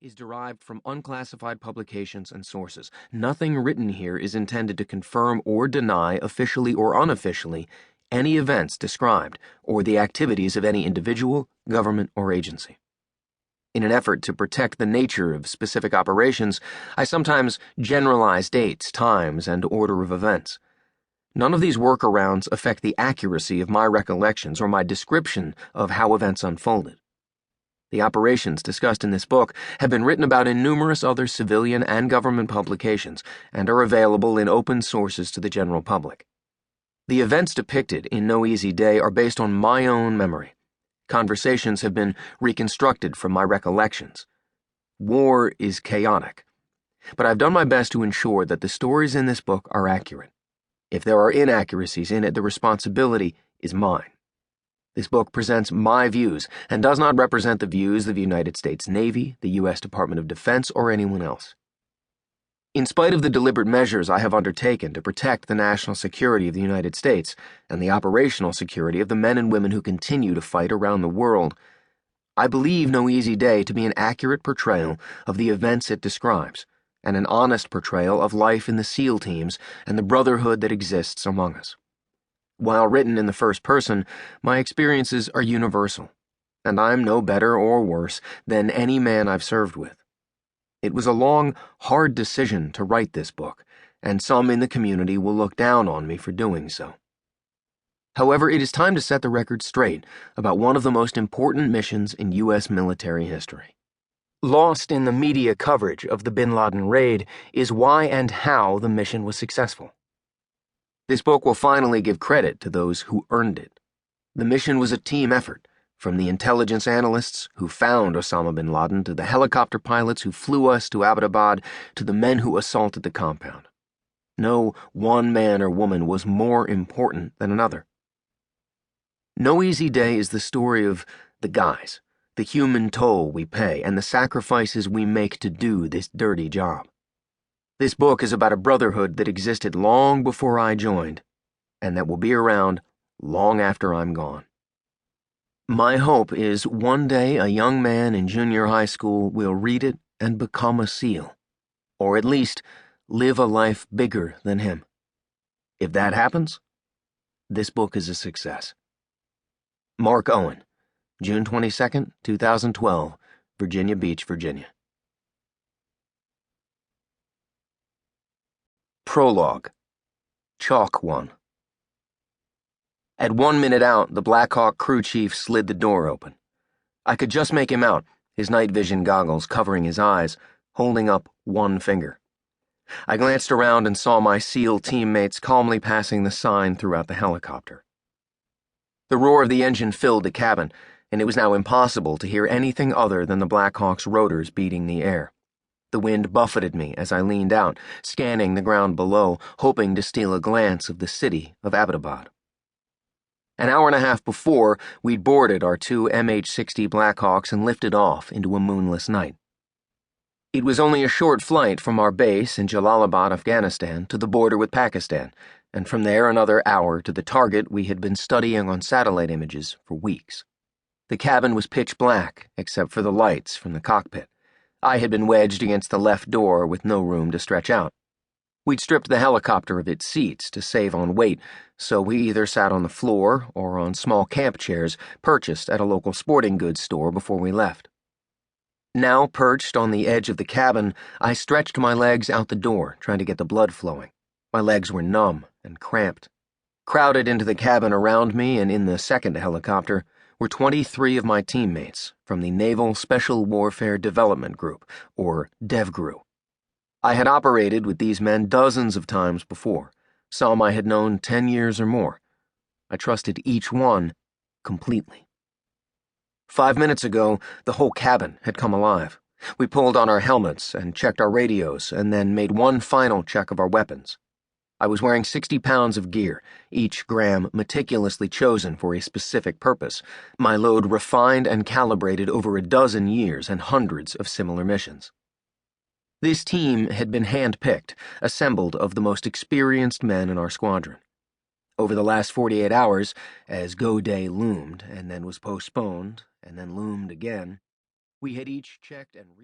is derived from unclassified publications and sources. Nothing written here is intended to confirm or deny, officially or unofficially, any events described or the activities of any individual, government, or agency. In an effort to protect the nature of specific operations, I sometimes generalize dates, times, and order of events. None of these workarounds affect the accuracy of my recollections or my description of how events unfolded. The operations discussed in this book have been written about in numerous other civilian and government publications and are available in open sources to the general public. The events depicted in No Easy Day are based on my own memory. Conversations have been reconstructed from my recollections. War is chaotic, but I've done my best to ensure that the stories in this book are accurate. If there are inaccuracies in it, the responsibility is mine. This book presents my views and does not represent the views of the United States Navy, the U.S. Department of Defense, or anyone else. In spite of the deliberate measures I have undertaken to protect the national security of the United States and the operational security of the men and women who continue to fight around the world, I believe No Easy Day to be an accurate portrayal of the events it describes and an honest portrayal of life in the SEAL teams and the brotherhood that exists among us. While written in the first person, my experiences are universal, and I'm no better or worse than any man I've served with. It was a long, hard decision to write this book, and some in the community will look down on me for doing so. However, it is time to set the record straight about one of the most important missions in U.S. military history. Lost in the media coverage of the Bin Laden raid is why and how the mission was successful. This book will finally give credit to those who earned it. The mission was a team effort, from the intelligence analysts who found Osama Bin Laden to the helicopter pilots who flew us to Abbottabad to the men who assaulted the compound. No one man or woman was more important than another. No Easy Day is the story of the guys, the human toll we pay, and the sacrifices we make to do this dirty job. This book is about a brotherhood that existed long before I joined, and that will be around long after I'm gone. My hope is one day a young man in junior high school will read it and become a SEAL, or at least live a life bigger than him. If that happens, this book is a success. Mark Owen, June 22, 2012, Virginia Beach, Virginia. Prologue. Chalk 1. At 1 minute out, the Black Hawk crew chief slid the door open. I could just make him out, his night vision goggles covering his eyes, holding up one finger. I glanced around and saw my SEAL teammates calmly passing the sign throughout the helicopter. The roar of the engine filled the cabin, and it was now impossible to hear anything other than the Black Hawk's rotors beating the air. The wind buffeted me as I leaned out, scanning the ground below, hoping to steal a glance of the city of Abbottabad. An hour and a half before, we'd boarded our two MH-60 Blackhawks and lifted off into a moonless night. It was only a short flight from our base in Jalalabad, Afghanistan, to the border with Pakistan, and from there another hour to the target we had been studying on satellite images for weeks. The cabin was pitch black, except for the lights from the cockpit. I had been wedged against the left door with no room to stretch out. We'd stripped the helicopter of its seats to save on weight, so we either sat on the floor or on small camp chairs purchased at a local sporting goods store before we left. Now perched on the edge of the cabin, I stretched my legs out the door, trying to get the blood flowing. My legs were numb and cramped. Crowded into the cabin around me and in the second helicopter were 23 of my teammates from the Naval Special Warfare Development Group, or DevGru. I had operated with these men dozens of times before, some I had known 10 years or more. I trusted each one completely. 5 minutes ago, the whole cabin had come alive. We pulled on our helmets and checked our radios and then made one final check of our weapons. I was wearing 60 pounds of gear, each gram meticulously chosen for a specific purpose, my load refined and calibrated over a dozen years and hundreds of similar missions. This team had been hand-picked, assembled of the most experienced men in our squadron. Over the last 48 hours, as Go Day loomed and then was postponed and then loomed again, we had each checked and